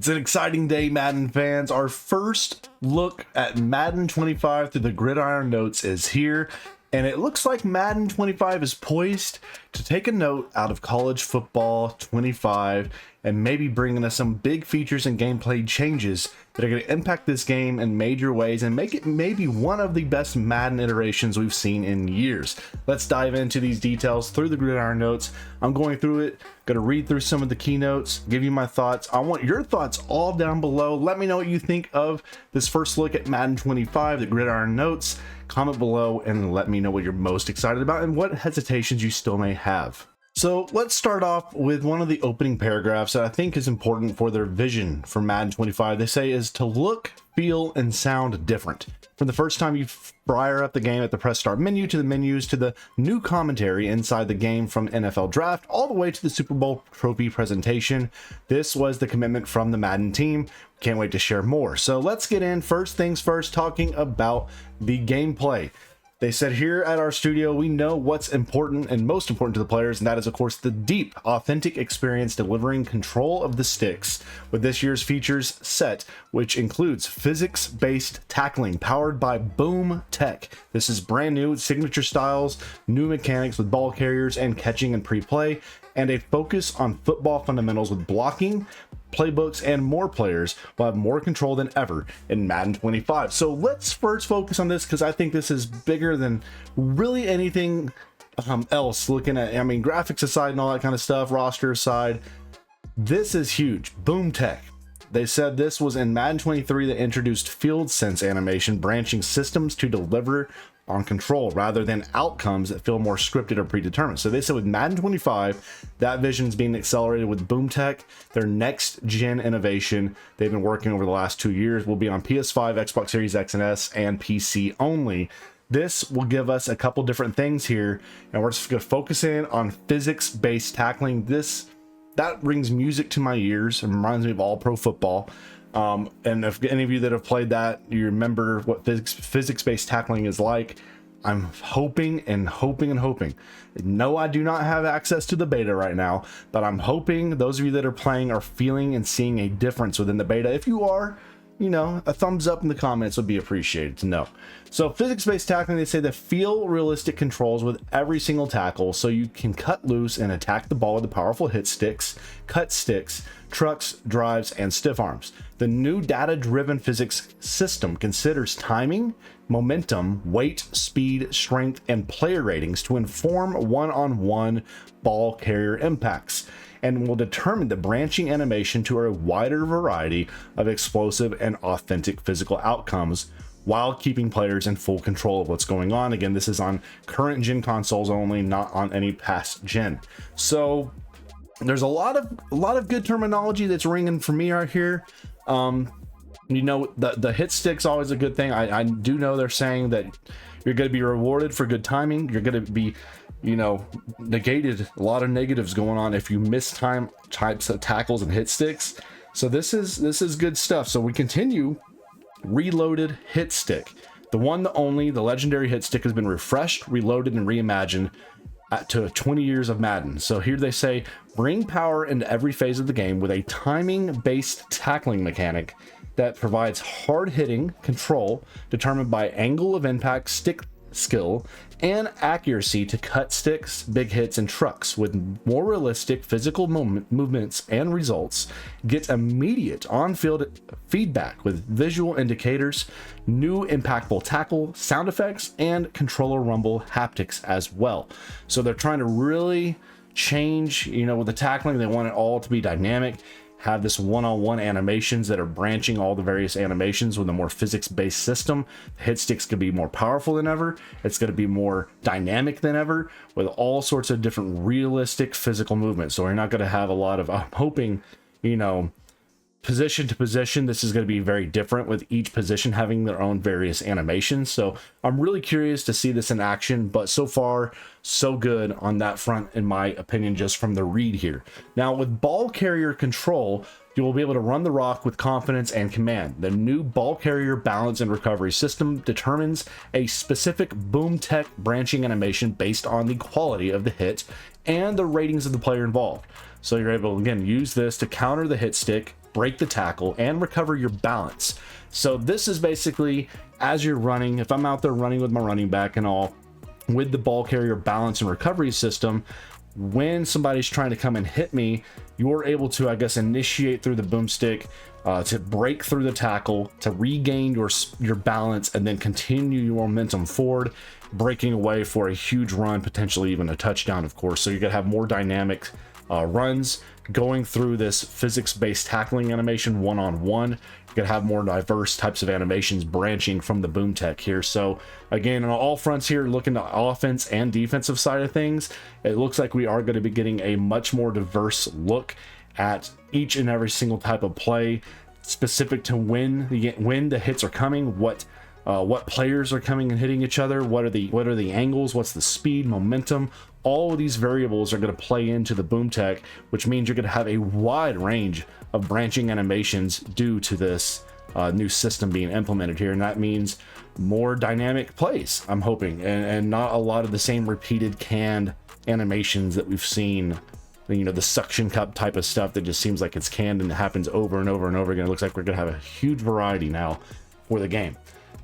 It's an exciting day, Madden fans. Our first look at Madden 25 through the Gridiron Notes is here, and it looks like Madden 25 is poised to take a note out of college football 25 and maybe bringing us some big features and gameplay changes that are going to impact this game in major ways and make it maybe one of the best Madden iterations we've seen in years. Let's dive into these details through the Gridiron Notes. I'm going through it, going to read through some of the keynotes, give you my thoughts. I want your thoughts all down below. Let me know what you think of this first look at Madden 25, the Gridiron Notes. Comment below and let me know what you're most excited about and what hesitations you still may have. So let's start off with one of the opening paragraphs that I think is important for their vision for Madden 25. They say is to look, feel, and sound different. From the first time you fire up the game at the press start menu to the menus to the new commentary inside the game from NFL draft all the way to the Super Bowl trophy presentation. This was the commitment from the Madden team. Can't wait to share more. So let's get in. First things first, talking about the gameplay. They said here at our studio, we know what's important and most important to the players, and that is, of course, the deep, authentic experience delivering control of the sticks with this year's features set, which includes physics-based tackling powered by Boom Tech. This is brand new, signature styles, new mechanics with ball carriers and catching and pre-play, and a focus on football fundamentals with blocking, playbooks, and more players will have more control than ever in Madden 25. So let's first focus on this because I think this is bigger than really anything else. Looking at, I mean, graphics aside and all that kind of stuff, roster aside, this is huge. Boom Tech. They said this was in Madden 23 that introduced field sense animation, branching systems to deliver on control rather than outcomes that feel more scripted or predetermined. So they said with Madden 25, that vision is being accelerated with Boom Tech. Their next gen innovation they've been working over the last 2 years will be on PS5, Xbox Series X and S, and PC only. This will give us a couple different things here, and we're just going to focus in on physics-based tackling. That brings music to my ears and reminds me of All Pro Football. And if any of you that have played that, you remember what physics-based tackling is like. I'm hoping and hoping and hoping. No, I do not have access to the beta right now, but I'm hoping those of you that are playing are feeling and seeing a difference within the beta. If you are, you know, a thumbs up in the comments would be appreciated to know. So physics-based tackling, they say that feel realistic controls with every single tackle, so you can cut loose and attack the ball with the powerful hit sticks, cut sticks, trucks, drives, and stiff arms. The new data-driven physics system considers timing, momentum, weight, speed, strength, and player ratings to inform one-on-one ball carrier impacts, and will determine the branching animation to a wider variety of explosive and authentic physical outcomes while keeping players in full control of what's going on. Again, this is on current gen consoles only, not on any past gen. So there's a lot of good terminology that's ringing for me right here. You know, the hit stick's always a good thing. I do know they're saying that you're going to be rewarded for good timing. You're going to be, you know, negated a lot of negatives going on if you miss types of tackles and hit sticks. So this is good stuff. So we continue. Reloaded hit stick, the one, the only, the legendary hit stick has been refreshed, reloaded, and reimagined to 20 years of Madden. So here they say bring power into every phase of the game with a timing based tackling mechanic that provides hard hitting control determined by angle of impact, stick skill, and accuracy to cut sticks, big hits, and trucks with more realistic physical movements and results. Get immediate on-field feedback with visual indicators, new impactful tackle sound effects, and controller rumble haptics as well. So they're trying to really change, you know, with the tackling, they want it all to be dynamic, have this one-on-one animations that are branching all the various animations with a more physics-based system. The hit sticks could be more powerful than ever. It's going to be more dynamic than ever with all sorts of different realistic physical movements. So we're not going to have a lot of, I'm hoping, you know, position to position, this is going to be very different with each position having their own various animations. So I'm really curious to see this in action, but so far so good on that front in my opinion, just from the read here. Now with ball carrier control, you will be able to run the rock with confidence and command. The new ball carrier balance and recovery system determines a specific Boom Tech branching animation based on the quality of the hit and the ratings of the player involved. So you're able to, again, use this to counter the hit stick break the tackle, and recover your balance. So this is basically as you're running, if I'm out there running with my running back and all, with the ball carrier balance and recovery system, when somebody's trying to come and hit me, you're able to, I guess, initiate through the boomstick to break through the tackle, to regain your balance, and then continue your momentum forward, breaking away for a huge run, potentially even a touchdown, of course. So you're gonna have more dynamic runs going through this physics-based tackling animation one-on-one. You're gonna have more diverse types of animations branching from the boom tech here. So again, on all fronts here, looking at offense and defensive side of things, it looks like we are going to be getting a much more diverse look at each and every single type of play, specific to when the hits are coming, what players are coming and hitting each other, what are the angles, what's the speed, momentum. All of these variables are going to play into the boom tech, which means you're going to have a wide range of branching animations due to this new system being implemented here. And that means more dynamic plays, I'm hoping, and not a lot of the same repeated canned animations that we've seen, you know, the suction cup type of stuff that just seems like it's canned and it happens over and over and over again. It looks like we're going to have a huge variety now for the game.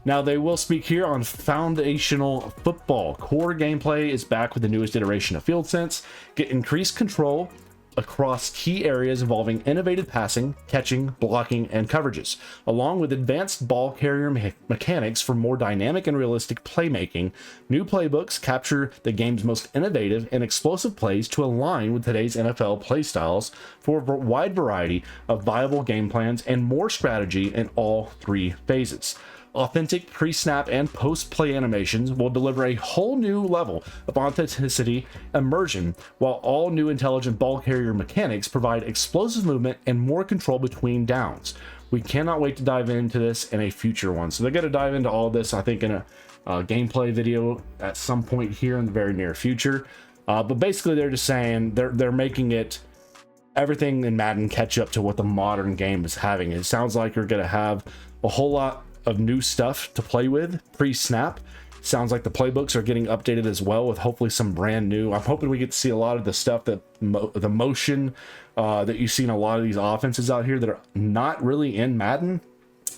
Now, they will speak here on foundational football. Core gameplay is back with the newest iteration of Field Sense. Get increased control across key areas involving innovative passing, catching, blocking, and coverages, along with advanced ball carrier mechanics for more dynamic and realistic playmaking. New playbooks capture the game's most innovative and explosive plays to align with today's NFL playstyles for a wide variety of viable game plans and more strategy in all three phases. Authentic pre-snap and post-play animations will deliver a whole new level of authenticity immersion, while all new intelligent ball carrier mechanics provide explosive movement and more control between downs. We cannot wait to dive into this in a future one. So they're going to dive into all this, I think, in a gameplay video at some point here in the very near future. But basically, they're just saying they're making it everything in Madden catch up to what the modern game is having. It sounds like you're going to have a whole lot of new stuff to play with pre-snap. Sounds like the playbooks are getting updated as well, with hopefully some brand new. I'm hoping we get to see a lot of the stuff that the motion that you see in a lot of these offenses out here that are not really in Madden.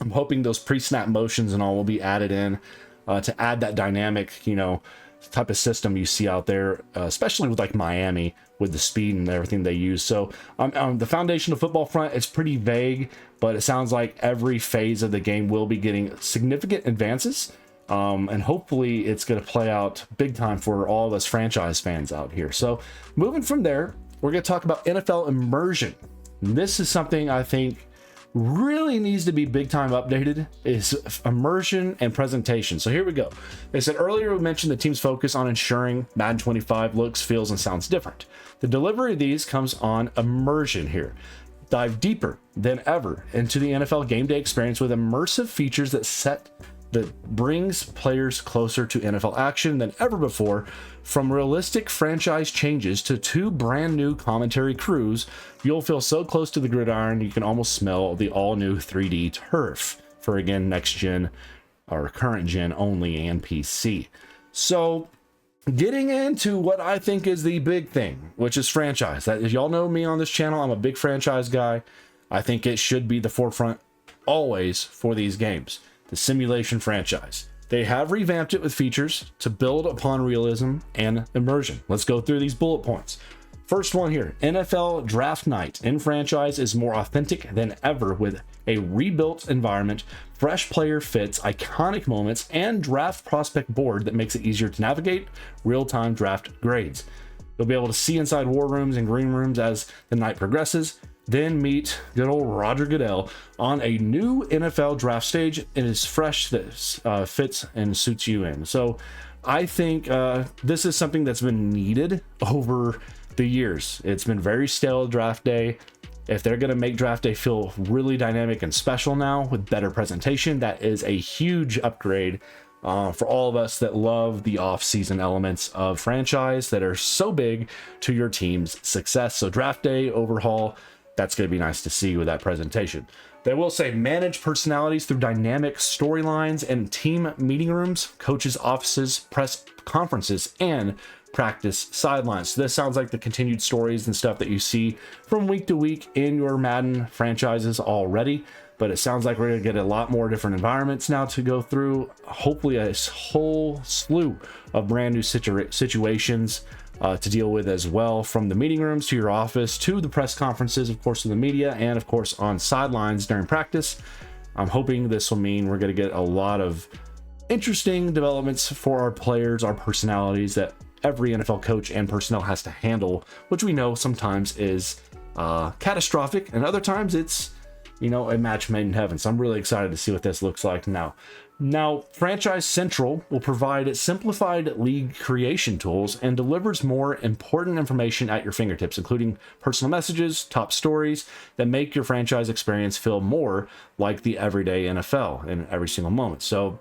I'm hoping those pre-snap motions and all will be added in to add that dynamic, you know, type of system you see out there, especially with like Miami, with the speed and everything they use. So on the foundation of football front, it's pretty vague, but it sounds like every phase of the game will be getting significant advances, and hopefully it's going to play out big time for all of us franchise fans out here. So moving from there, we're going to talk about NFL immersion. This is something I think really needs to be big time updated, is immersion and presentation. So here we go. They said earlier, we mentioned the team's focus on ensuring Madden 25 looks, feels, and sounds different. The delivery of these comes on immersion here. Dive deeper than ever into the NFL game day experience with immersive features that brings players closer to NFL action than ever before. From realistic franchise changes to two brand new commentary crews, you'll feel so close to the gridiron you can almost smell the all-new 3D turf for, again, next gen or current gen only and PC. So getting into what I think is the big thing, which is franchise. That, as y'all know me on this channel, I'm a big franchise guy. I think it should be the forefront always for these games. The simulation franchise. They have revamped it with features to build upon realism and immersion. Let's go through these bullet points. First one here, NFL Draft Night in franchise is more authentic than ever with a rebuilt environment, fresh player fits, iconic moments, and draft prospect board that makes it easier to navigate real-time draft grades. You'll be able to see inside war rooms and green rooms as the night progresses. Then meet good old Roger Goodell on a new NFL draft stage. It is fresh, that fits and suits you in. So I think this is something that's been needed over the years. It's been very stale draft day. If they're going to make draft day feel really dynamic and special now with better presentation, that is a huge upgrade for all of us that love the off-season elements of franchise that are so big to your team's success. So draft day overhaul, that's going to be nice to see with that presentation. They will say manage personalities through dynamic storylines and team meeting rooms, coaches' offices, press conferences, and practice sidelines. So this sounds like the continued stories and stuff that you see from week to week in your Madden franchises already, but it sounds like we're going to get a lot more different environments now to go through. Hopefully a whole slew of brand new situations to deal with as well, from the meeting rooms to your office to the press conferences, of course, to the media, and of course on sidelines during practice. I'm hoping this will mean we're going to get a lot of interesting developments for our players, our personalities that every NFL coach and personnel has to handle, which we know sometimes is catastrophic, and other times it's, you know, a match made in heaven. So I'm really excited to see what this looks like now. Now, Franchise Central will provide simplified league creation tools and delivers more important information at your fingertips, including personal messages, top stories that make your franchise experience feel more like the everyday NFL in every single moment. So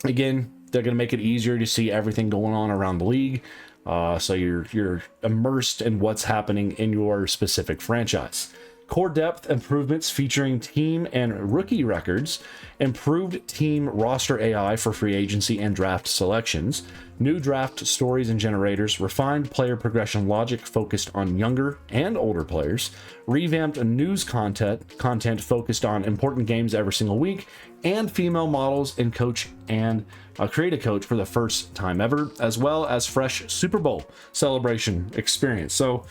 again, they're going to make it easier to see everything going on around the league. So you're immersed in what's happening in your specific franchise. Core depth improvements featuring team and rookie records, improved team roster AI for free agency and draft selections, new draft stories and generators, refined player progression logic focused on younger and older players, revamped news content focused on important games every single week, and female models in coach and create a coach for the first time ever, as well as fresh Super Bowl celebration experience. So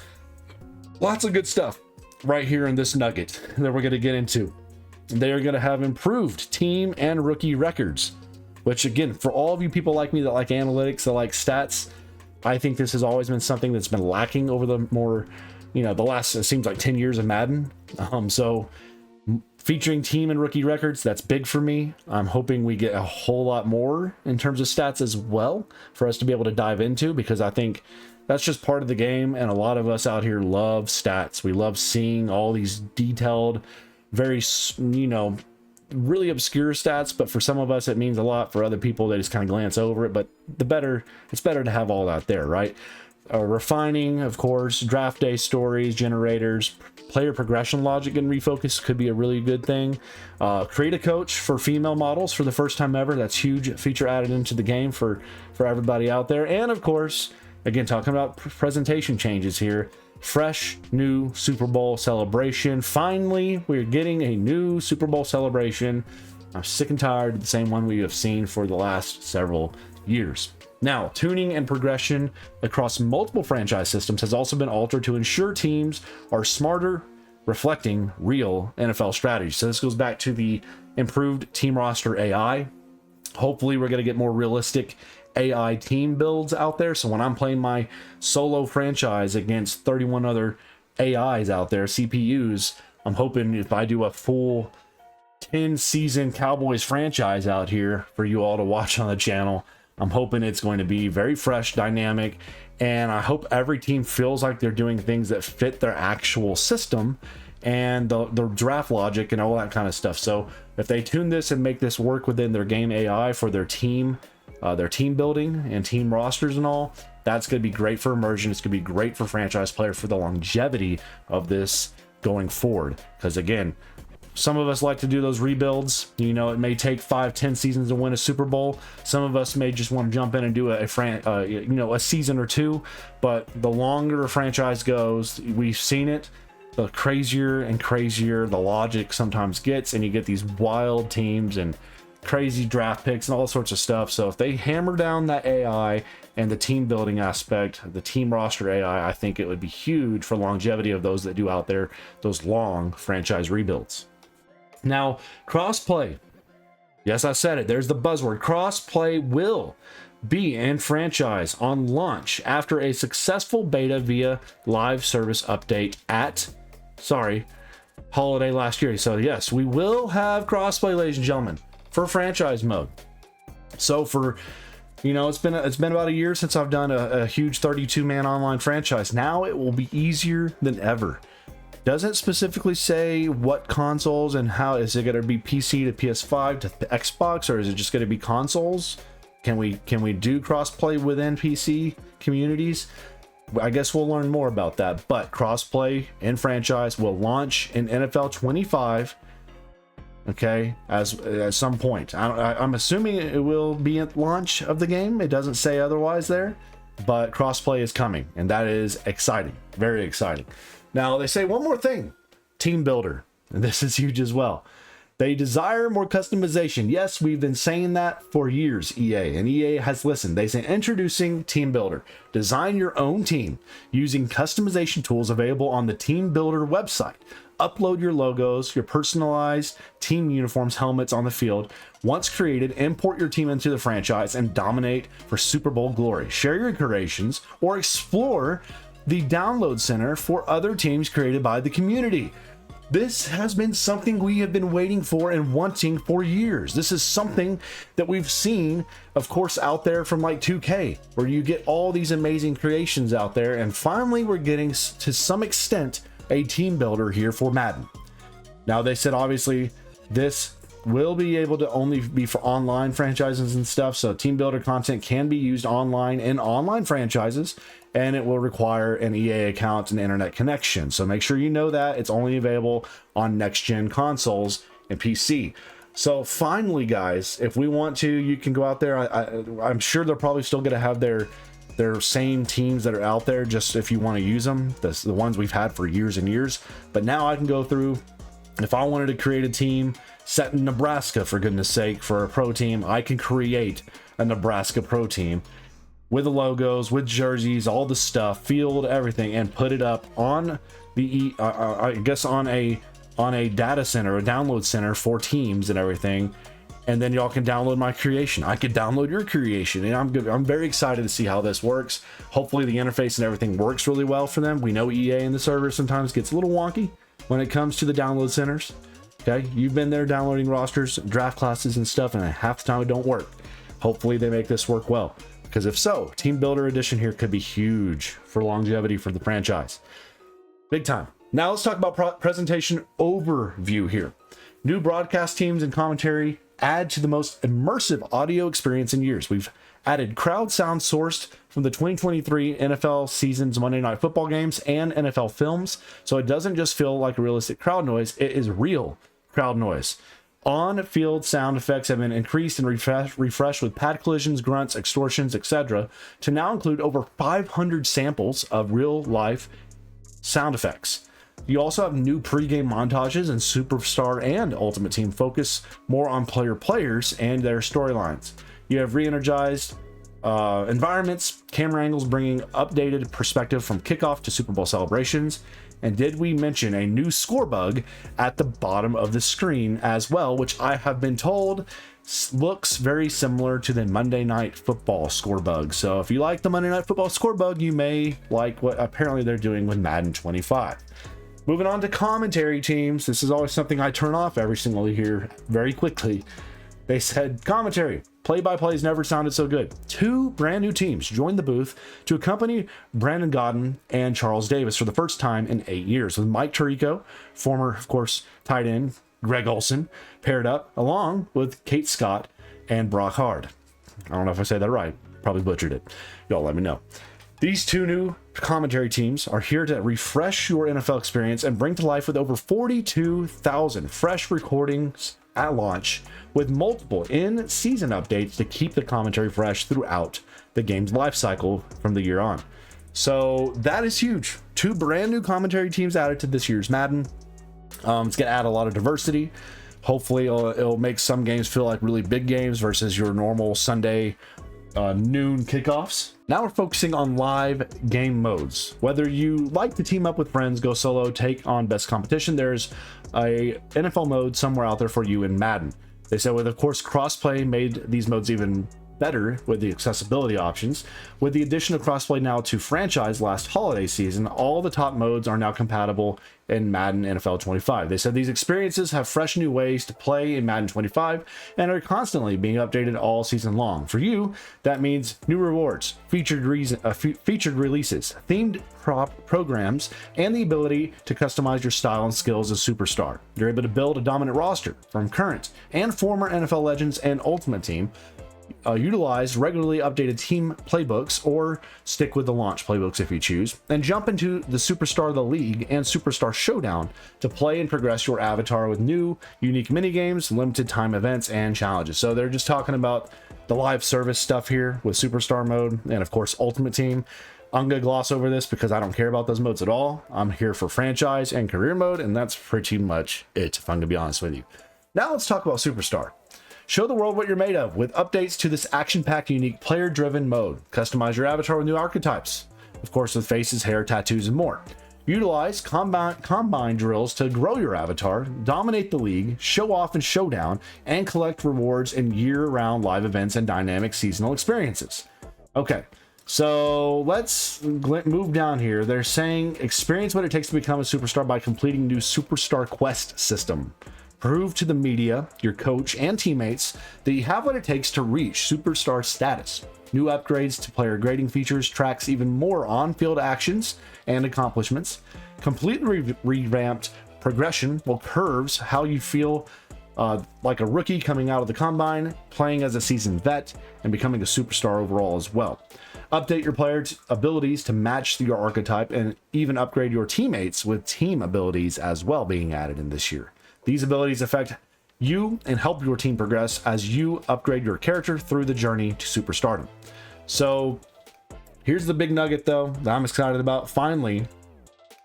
lots of good stuff right here in this nugget that we're going to get into. They are going to have improved team and rookie records, which again, for all of you people like me that like analytics, that like stats, I think this has always been something that's been lacking over the more, you know, the last, it seems like 10 years of Madden. So featuring team and rookie records, that's big for me. I'm hoping we get a whole lot more in terms of stats as well for us to be able to dive into, because I think that's just part of the game, and a lot of us out here love stats. We love seeing all these detailed, very, you know, really obscure stats, but for some of us it means a lot. For other people, they just kind of glance over it, but it's better to have all that there, right? Refining, of course, draft day stories, generators, player progression logic and refocus could be a really good thing. Create a coach for female models for the first time ever. That's huge feature added into the game for everybody out there. And of course, again, talking about presentation changes here, fresh new Super Bowl celebration. Finally, we're getting a new Super Bowl celebration. I'm sick and tired of the same one we have seen for the last several years. Now, tuning and progression across multiple franchise systems has also been altered to ensure teams are smarter, reflecting real NFL strategy. So this goes back to the improved team roster AI. Hopefully, we're going to get more realistic AI team builds out there. So when I'm playing my solo franchise against 31 other AIs out there, CPUs, I'm hoping if I do a full 10 season Cowboys franchise out here for you all to watch on the channel, I'm hoping it's going to be very fresh, dynamic, and I hope every team feels like they're doing things that fit their actual system and the draft logic and all that kind of stuff. So if they tune this and make this work within their game AI for their team building and team rosters and all, that's going to be great for immersion. It's going to be great for franchise players for the longevity of this going forward. Because again, some of us like to do those rebuilds. You know, it may take 5-10 seasons to win a Super Bowl. Some of us may just want to jump in and do a season or two. But the longer a franchise goes, we've seen it, the crazier and crazier the logic sometimes gets, and you get these wild teams and crazy draft picks and all sorts of stuff. So if they hammer down that AI and the team building aspect, the team roster AI, I think it would be huge for longevity of those that do out there those long franchise rebuilds. Now, crossplay. Yes, I said it. There's the buzzword. Crossplay will be in franchise on launch after a successful beta via live service update at holiday last year. So yes, we will have crossplay, ladies and gentlemen, for franchise mode. So for, you know, it's been about a year since I've done a huge 32-man online franchise. Now it will be easier than ever. Doesn't specifically say what consoles and how. Is it going to be PC to PS5 to Xbox, or is it just going to be consoles? Can we do crossplay within PC communities? I guess we'll learn more about that. But crossplay in franchise will launch in NFL 25. Okay, at some point. I'm assuming it will be at launch of the game. It doesn't say otherwise there. but crossplay is coming, and that is exciting, very exciting. Now they say one more thing, team builder, and this is huge as well. They desire more customization. Yes, we've been saying that for years, EA, and EA has listened. They say introducing Team Builder. Design your own team using customization tools available on the Team Builder website. Upload your logos, your personalized team uniforms, helmets on the field. Once created, import your team into the franchise and dominate for Super Bowl glory. Share your creations or explore the download center for other teams created by the community. This has been something we have been waiting for and wanting for years. This is something that we've seen, of course, out there from like 2K, where you get all these amazing creations out there, and finally we're getting to some extent a team builder here for Madden. Now they said obviously this will be able to only be for online franchises and stuff, so team builder content can be used online in online franchises, and it will require an EA account and internet connection. So make sure you know that it's only available on next gen consoles and PC. So finally, guys, if we want to, you can go out there. I'm sure they're probably still going to have their same teams that are out there, just if you want to use them, the ones we've had for years and years. But now I can go through, if I wanted to create a team set in Nebraska, for goodness sake, for a pro team, I can create a Nebraska pro team with the logos, with jerseys, all the stuff, field, everything, and put it up on the I guess on a data center, a download center for teams and everything. And then y'all can download my creation. I could download your creation, and I'm very excited to see how this works. Hopefully the interface and everything works really well for them. We know EA in the server sometimes gets a little wonky when it comes to the download centers. Okay, you've been there downloading rosters, draft classes and stuff, and half the time it don't work. Hopefully they make this work well, because if so, Team Builder Edition here could be huge for longevity for the franchise. Big time. Now let's talk about presentation overview here. New broadcast teams and commentary add to the most immersive audio experience in years. We've added crowd sound sourced from the 2023 NFL season's Monday Night Football games and NFL films, so it doesn't just feel like a realistic crowd noise, it is real crowd noise. On-field sound effects have been increased and refreshed with pad collisions, grunts, extortions, etc., to now include over 500 samples of real-life sound effects. You also have new pregame montages, and Superstar and Ultimate Team focus more on players and their storylines. You have re-energized environments, camera angles bringing updated perspective from kickoff to Super Bowl celebrations. And did we mention a new score bug at the bottom of the screen as well, which I have been told looks very similar to the Monday Night Football score bug. So if you like the Monday Night Football score bug, you may like what apparently they're doing with Madden 25. Moving on to commentary teams. This is always something I turn off every single year very quickly. They said commentary. Play-by-plays never sounded so good. Two brand new teams joined the booth to accompany Brandon Gaudin and Charles Davis for the first time in 8 years, with Mike Tirico, former, of course, tight end Greg Olson, paired up along with Kate Scott and Brock Hard. I don't know if I said that right. Probably butchered it. Y'all let me know. These two new commentary teams are here to refresh your NFL experience and bring to life with over 42,000 fresh recordings at launch, with multiple in-season updates to keep the commentary fresh throughout the game's life cycle from the year on. So that is huge. Two brand new commentary teams added to this year's Madden. It's going to add a lot of diversity. Hopefully it'll make some games feel like really big games versus your normal Sunday noon kickoffs. Now we're focusing on live game modes. Whether you like to team up with friends, go solo, take on best competition, there's a NFL mode somewhere out there for you in Madden. They said with, of course, crossplay made these modes even better with the accessibility options. With the addition of crossplay now to franchise last holiday season, all the top modes are now compatible in Madden NFL 25. They said these experiences have fresh new ways to play in Madden 25 and are constantly being updated all season long. For you, that means new rewards, featured releases, themed programs, and the ability to customize your style and skills as Superstar. You're able to build a dominant roster from current and former NFL legends and Ultimate Team, utilize regularly updated team playbooks or stick with the launch playbooks if you choose, and jump into the Superstar the League and Superstar Showdown to play and progress your avatar with new, unique minigames, limited time events, and challenges. So they're just talking about the live service stuff here with Superstar mode and of course Ultimate Team. I'm gonna gloss over this because I don't care about those modes at all. I'm here for franchise and career mode, and that's pretty much it, if I'm gonna be honest with you. Now let's talk about Superstar. Show the world what you're made of with updates to this action-packed, unique, player-driven mode. Customize your avatar with new archetypes, of course with faces, hair, tattoos, and more. Utilize combine drills to grow your avatar, dominate the league, show off in Showdown, and collect rewards in year-round live events and dynamic seasonal experiences. Okay, so let's move down here. They're saying experience what it takes to become a superstar by completing new Superstar Quest system. Prove to the media, your coach, and teammates that you have what it takes to reach superstar status. New upgrades to player grading features tracks even more on-field actions and accomplishments. Completely revamped progression will curves how you feel like a rookie coming out of the combine, playing as a seasoned vet, and becoming a superstar overall as well. Update your players' abilities to match your archetype, and even upgrade your teammates with team abilities as well being added in this year. These abilities affect you and help your team progress as you upgrade your character through the journey to superstardom. So here's the big nugget though that I'm excited about. Finally,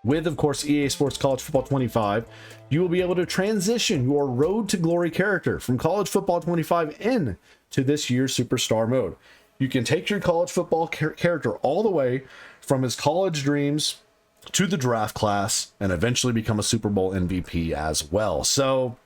with of course EA Sports College Football 25, you will be able to transition your Road to Glory character from College Football 25 in to this year's Superstar mode. You can take your college football character all the way from his college dreams to the draft class and eventually become a Super Bowl MVP as well. So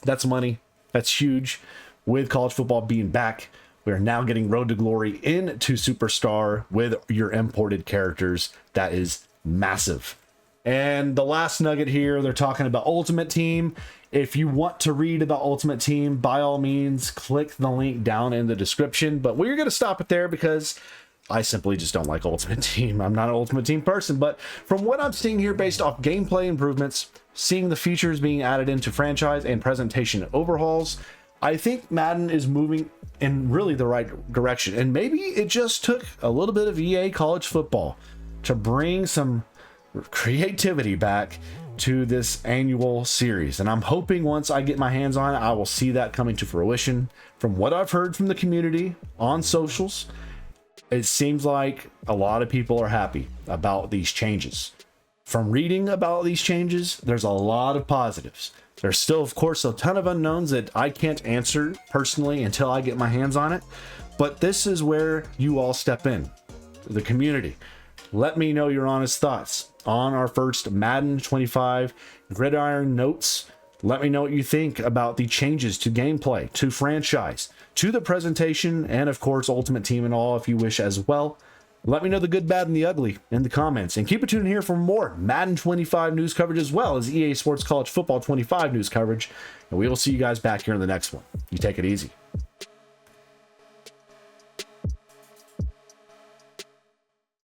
that's money. That's huge. With college football being back, we are now getting Road to Glory into Superstar with your imported characters. That is massive. And the last nugget here, they're talking about Ultimate Team. If you want to read about Ultimate Team, by all means, click the link down in the description. But we're going to stop it there because I simply just don't like Ultimate Team. I'm not an Ultimate Team person, but from what I'm seeing here based off gameplay improvements, seeing the features being added into franchise and presentation overhauls, I think Madden is moving in really the right direction. And maybe it just took a little bit of EA college football to bring some creativity back to this annual series. And I'm hoping once I get my hands on it, I will see that coming to fruition. From what I've heard from the community on socials, it seems like a lot of people are happy about these changes. From reading about these changes, there's a lot of positives. There's still, of course, a ton of unknowns that I can't answer personally until I get my hands on it. But this is where you all step in, the community. Let me know your honest thoughts on our first Madden 25 Gridiron Notes. Let me know what you think about the changes to gameplay, to franchise, to the presentation, and of course Ultimate Team and all if you wish as well. Let me know the good, bad, and the ugly in the comments, and keep it tuned here for more Madden 25 news coverage as well as EA Sports College Football 25 news coverage, and we will see you guys back here in the next one. You take it easy.